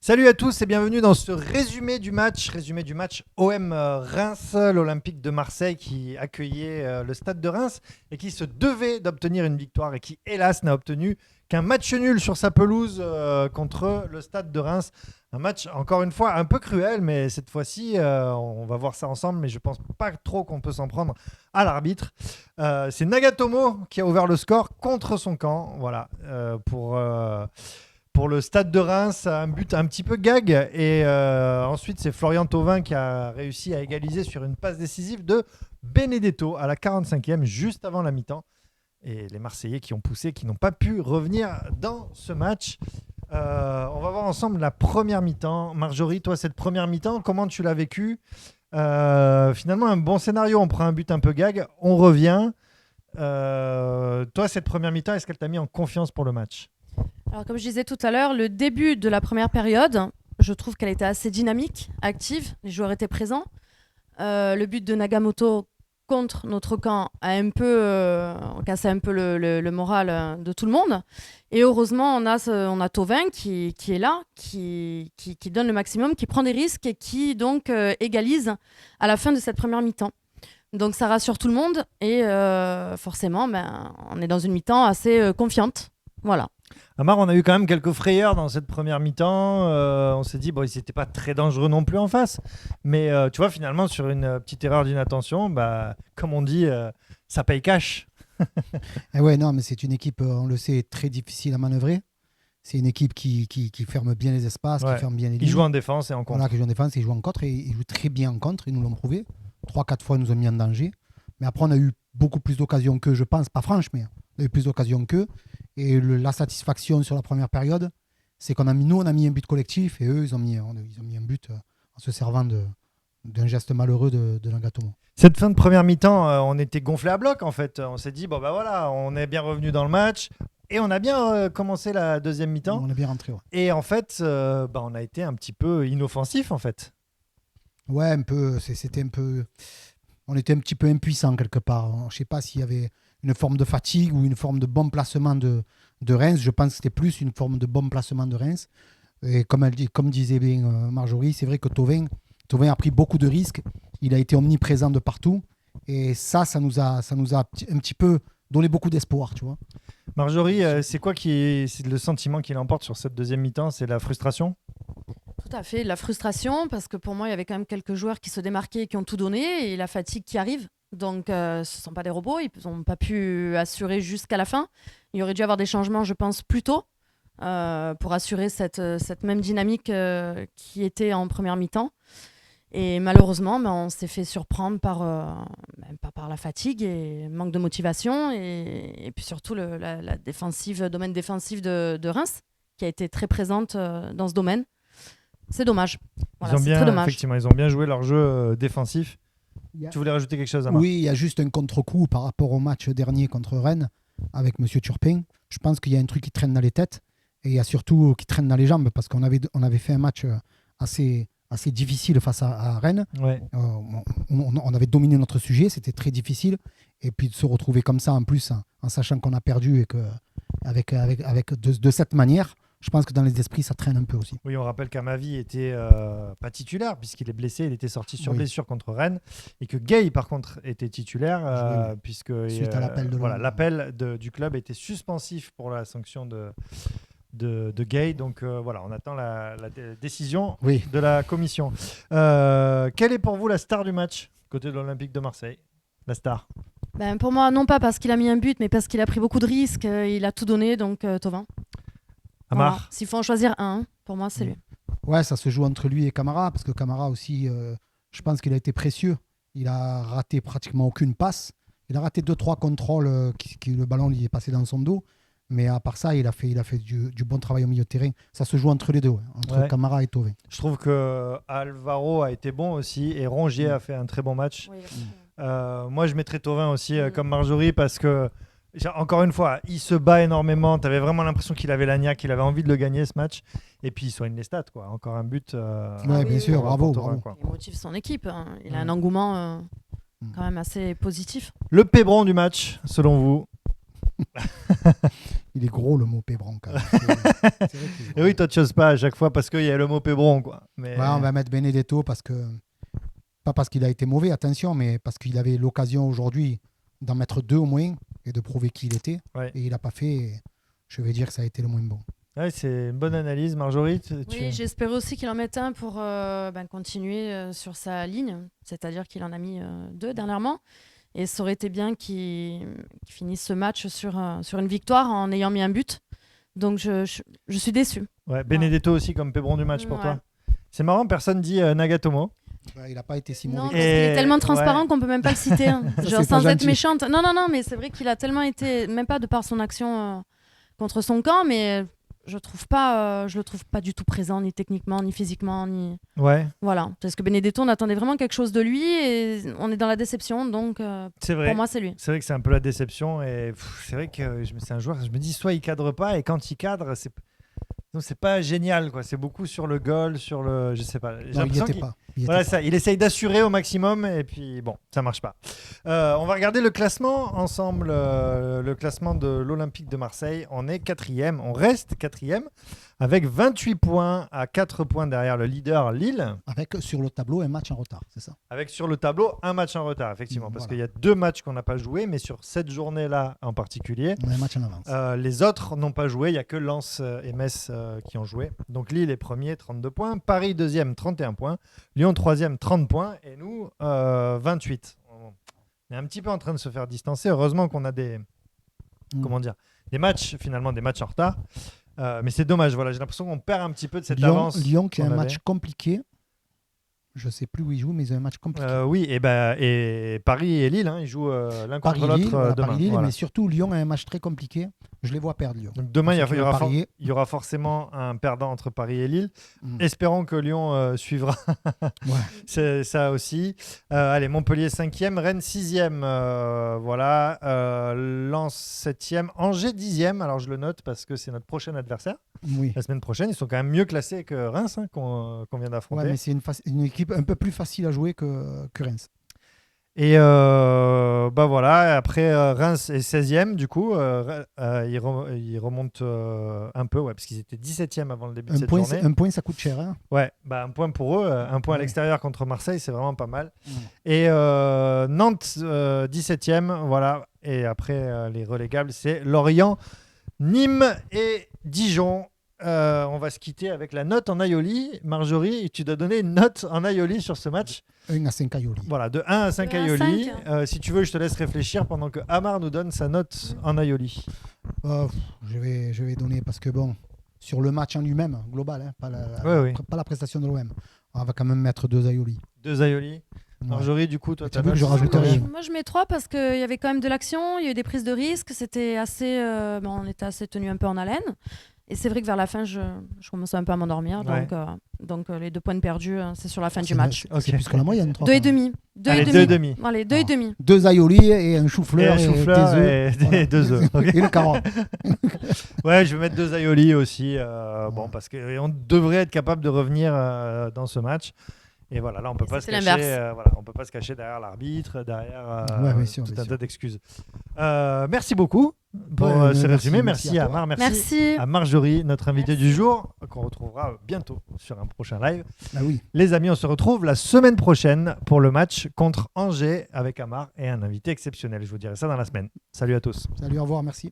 Salut à tous et bienvenue dans ce résumé du match OM Reims, l'Olympique de Marseille qui accueillait le stade de Reims et qui se devait d'obtenir une victoire et qui hélas n'a obtenu qu'un match nul sur sa pelouse contre le stade de Reims. Un match encore une fois un peu cruel, mais cette fois-ci on va voir ça ensemble, mais je pense pas trop qu'on peut s'en prendre à l'arbitre. C'est Nagatomo qui a ouvert le score contre son camp, voilà, pour le stade de Reims, un but un petit peu gag. Et ensuite, c'est Florian Thauvin qui a réussi à égaliser sur une passe décisive de Benedetto à la 45e, juste avant la mi-temps. Et les Marseillais qui ont poussé, qui n'ont pas pu revenir dans ce match. On va voir ensemble la première mi-temps. Marjorie, toi, cette première mi-temps, comment tu l'as vécue ? Finalement, un bon scénario. On prend un but un peu gag, on revient. Toi, cette première mi-temps, est-ce qu'elle t'a mis en confiance pour le match ? Alors, comme je disais tout à l'heure, le début de la première période, je trouve qu'elle était assez dynamique, active. Les joueurs étaient présents. Le but de Nagamoto contre notre camp a un peu cassé un peu le moral de tout le monde. Et heureusement, on a Thauvin qui est là, qui donne le maximum, qui prend des risques et qui donc égalise à la fin de cette première mi-temps. Donc ça rassure tout le monde et forcément, on est dans une mi-temps assez confiante. Voilà. Amar, on a eu quand même quelques frayeurs dans cette première mi-temps. On s'est dit, bon, ils n'étaient pas très dangereux non plus en face. Mais tu vois, finalement, sur une petite erreur d'inattention, comme on dit, ça paye cash. Et ouais, non, mais c'est une équipe, on le sait, très difficile à manœuvrer. C'est une équipe qui ferme bien les espaces, qui ferme bien les lignes. Ils jouent en défense et en contre. Voilà, qui joue en défense, ils jouent en contre et ils jouent très bien en contre. Ils nous l'ont prouvé. 3-4 fois, ils nous ont mis en danger. Mais après, on a eu beaucoup plus d'occasions qu'eux, je pense. Pas franche, mais on a eu plus d'occasions qu'eux. Et la satisfaction sur la première période, c'est qu'on a mis un but collectif et eux, ils ont mis un but en se servant d'un geste malheureux de Nagatomo. Cette fin de première mi-temps, on était gonflé à bloc en fait. On s'est dit, voilà, on est bien revenu dans le match et on a bien commencé la deuxième mi-temps. On est bien rentré, ouais. Et en fait, on a été un petit peu inoffensif en fait. Ouais, un peu. C'était un peu. On était un petit peu impuissant quelque part. Je ne sais pas s'il y avait une forme de fatigue ou une forme de bon placement de Reims. Je pense que c'était plus une forme de bon placement de Reims. Et comme disait bien Marjorie, c'est vrai que Thauvin a pris beaucoup de risques. Il a été omniprésent de partout. Et ça nous a un petit peu donné beaucoup d'espoir, tu vois. Marjorie, c'est quoi c'est le sentiment qui l'emporte sur cette deuxième mi-temps ? C'est la frustration ? Tout à fait, la frustration, parce que pour moi, il y avait quand même quelques joueurs qui se démarquaient et qui ont tout donné, et la fatigue qui arrive. Donc, ce ne sont pas des robots, ils n'ont pas pu assurer jusqu'à la fin. Il y aurait dû avoir des changements, je pense, plus tôt, pour assurer cette même dynamique qui était en première mi-temps. Et malheureusement, on s'est fait surprendre par la fatigue et manque de motivation, et puis surtout la domaine défensif de Reims, qui a été très présente dans ce domaine. C'est dommage. Voilà, c'est très dommage. Effectivement, ils ont bien joué leur jeu défensif. Tu voulais rajouter quelque chose, Amar ? Oui, il y a juste un contre-coup par rapport au match dernier contre Rennes avec M. Turpin. Je pense qu'il y a un truc qui traîne dans les têtes et il y a surtout qui traîne dans les jambes parce qu'on avait fait un match assez difficile face à Rennes. Ouais. On avait dominé notre sujet, c'était très difficile. Et puis de se retrouver comme ça en plus, en sachant qu'on a perdu et que de cette manière, je pense que dans les esprits, ça traîne un peu aussi. Oui, on rappelle qu'Amavi était pas titulaire puisqu'il est blessé. Il était sorti sur blessure contre Rennes et que Gay, par contre, était titulaire puisque suite à l'appel du club était suspensif pour la sanction de Gay. Donc voilà, on attend la décision de la commission. Quelle est pour vous la star du match côté de l'Olympique de Marseille ? La star ? Pour moi, non pas parce qu'il a mis un but, mais parce qu'il a pris beaucoup de risques. Il a tout donné, donc Thauvin. Amar ? Voilà. S'il faut en choisir un, pour moi, c'est lui. Ouais, ça se joue entre lui et Camara, parce que Camara aussi, je pense qu'il a été précieux. Il a raté pratiquement aucune passe. Il a raté 2-3 contrôles le ballon lui est passé dans son dos. Mais à part ça, il a fait du bon travail au milieu de terrain. Ça se joue entre les deux, entre Camara et Thauvin. Je trouve que Alvaro a été bon aussi et Rongier a fait un très bon match. Oui, moi, je mettrais Thauvin aussi comme Marjorie parce que, encore une fois, il se bat énormément. Tu avais vraiment l'impression qu'il avait la niaque, qu'il avait envie de le gagner ce match. Et puis, il soigne les stats, quoi. Encore un but. Bien sûr, bravo. Quoi. Il motive son équipe. Il a un engouement quand même assez positif. Le Pébron du match, selon vous ? Il est gros le mot Pébron quand même. C'est vrai qu'il est Et gros. oui, toi, tu n'oses pas à chaque fois parce qu'il y a le mot Pébron, quoi. Mais... Ouais, on va mettre Benedetto parce que. Pas parce qu'il a été mauvais, attention, mais parce qu'il avait l'occasion aujourd'hui d'en mettre 2 au moins et de prouver qui il était. Ouais. Et il n'a pas fait. Et je vais dire que ça a été le moins bon. Ouais, c'est une bonne analyse, Marjorie. Oui, j'espérais aussi qu'il en mette un pour continuer sur sa ligne, c'est-à-dire qu'il en a mis 2 dernièrement. Et ça aurait été bien qu'il finisse ce match sur une victoire en ayant mis un but. Donc je suis déçue. Ouais, Benedetto aussi comme Pébron du match pour Ouais. toi. C'est marrant, personne dit Nagatomo. Ouais, il n'a pas été si Non, mauvais. parce qu'il est tellement transparent ouais. qu'on peut même pas le citer. hein. Ça, Genre, c'est pas sans être gentil. méchante. Non, mais c'est vrai qu'il a tellement été, même pas de par son action contre son camp, mais je le trouve pas du tout présent, ni techniquement, ni physiquement, ni. Ouais, Voilà. Parce que Benedetto, on attendait vraiment quelque chose de lui et on est dans la déception, donc c'est vrai. pour moi, c'est lui. C'est vrai que c'est un peu la déception et c'est vrai que c'est un joueur, je me dis soit il cadre pas et quand il cadre, c'est pas génial quoi, c'est beaucoup sur le goal, sur le je sais pas. J'ai Non, il n'y l'impression était qu'il- pas. Il y Voilà était ça, il essaye d'assurer au maximum et puis bon, ça marche pas. On va regarder le classement ensemble, le classement de l'Olympique de Marseille. On est 4e, on reste 4e avec 28 points à 4 points derrière le leader Lille. pas. Avec sur le tableau un match en retard, c'est ça. Avec sur le tableau un match en retard, effectivement, parce Voilà. qu'il y a 2 matchs qu'on n'a pas joués, mais sur cette journée-là en particulier, On a un match en avance. les autres n'ont pas joué. Il n'y a que Lens et Metz qui ont joué. Donc Lille est premier, 32 points. Paris deuxième, 31 points. Lyon troisième, 30 points. Et nous, 28. On est un petit peu en train de se faire distancer. Heureusement qu'on a des matchs, finalement, des matchs en retard. Mais c'est dommage. Voilà, j'ai l'impression qu'on perd un petit peu de cette avance. Lyon qui a qu'on un avait. match compliqué. Je ne sais plus où ils jouent, mais ils ont un match compliqué. Oui, et Paris et Lille, hein, ils jouent l'un contre Paris-Lille, l'autre voilà, demain. Paris-Lille, Voilà. mais surtout Lyon a un match très compliqué. Je les vois perdre, Lyon. Donc demain, il Pour ceux qui y aura veulent parier. il y aura forcément un perdant entre Paris et Lille. Mm. Espérons que Lyon suivra. Ouais. C'est ça aussi. Allez, Montpellier 5e, Rennes 6e. Voilà. Lens 7e, Angers 10e. Alors je le note parce que c'est notre prochain adversaire. Oui. La semaine prochaine, ils sont quand même mieux classés que Reims hein, qu'on vient d'affronter. Ouais, mais c'est une équipe un peu plus facile à jouer que Reims. Et bah voilà, après Reims est 16e du coup, ils remontent un peu, ouais, parce qu'ils étaient 17e avant le début de cette journée. Un point, ça coûte cher. Hein. Ouais, bah, un point pour eux, un point à Ouais. l'extérieur contre Marseille, c'est vraiment pas mal. Mm. Et Nantes 17e, voilà. Et après les relégables, c'est Lorient, Nîmes et Dijon. On va se quitter avec la note en aioli. Marjorie, tu dois donner une note en aioli sur ce match. 1 à 5 Aioli. Voilà, de 1 à 5 De 1 à aioli. 5. Si tu veux, je te laisse réfléchir pendant que Amar nous donne sa note en aioli. Je vais donner, parce que bon, sur le match en lui-même, global, hein, pas la prestation de l'OM, on va quand même mettre 2 Aioli. 2 aioli. Ouais. Marjorie, du coup, toi, Tu as ta vu que note, je rajoute c'est rien. Moi, je mets 3 parce qu'il y avait quand même de l'action, il y a eu des prises de risques, c'était assez, on était assez tenu un peu en haleine. Et c'est vrai que vers la fin, je commençais un peu à m'endormir. Ouais. Donc les 2 points perdus, c'est sur la fin du match. Ok. C'est plus que la moyenne. 3 2,5. Allez, 2,5. Allez, 2,5. 2 Aioli et un Et chou-fleur un chou-fleur des œufs. et Voilà. 2 œufs. Ok. Et une carotte. Ouais, je vais mettre 2 aioli aussi. Bon, parce qu'on devrait être capable de revenir dans ce match. Et voilà, là, on peut Et pas se c'était cacher. l'inverse. Voilà, on peut pas se cacher derrière l'arbitre, derrière Ouais, bien sûr, tout bien un sûr. tas d'excuses. Merci beaucoup pour Ouais, ce merci, résumé. merci Merci à à toi. Amar, Merci. à Marjorie, notre invitée Merci. du jour, qu'on retrouvera bientôt sur un prochain live. Ah oui. Les amis, on se retrouve la semaine prochaine pour le match contre Angers avec Amar et un invité exceptionnel. Je vous dirai ça dans la semaine. Salut à tous. Salut, au revoir, merci.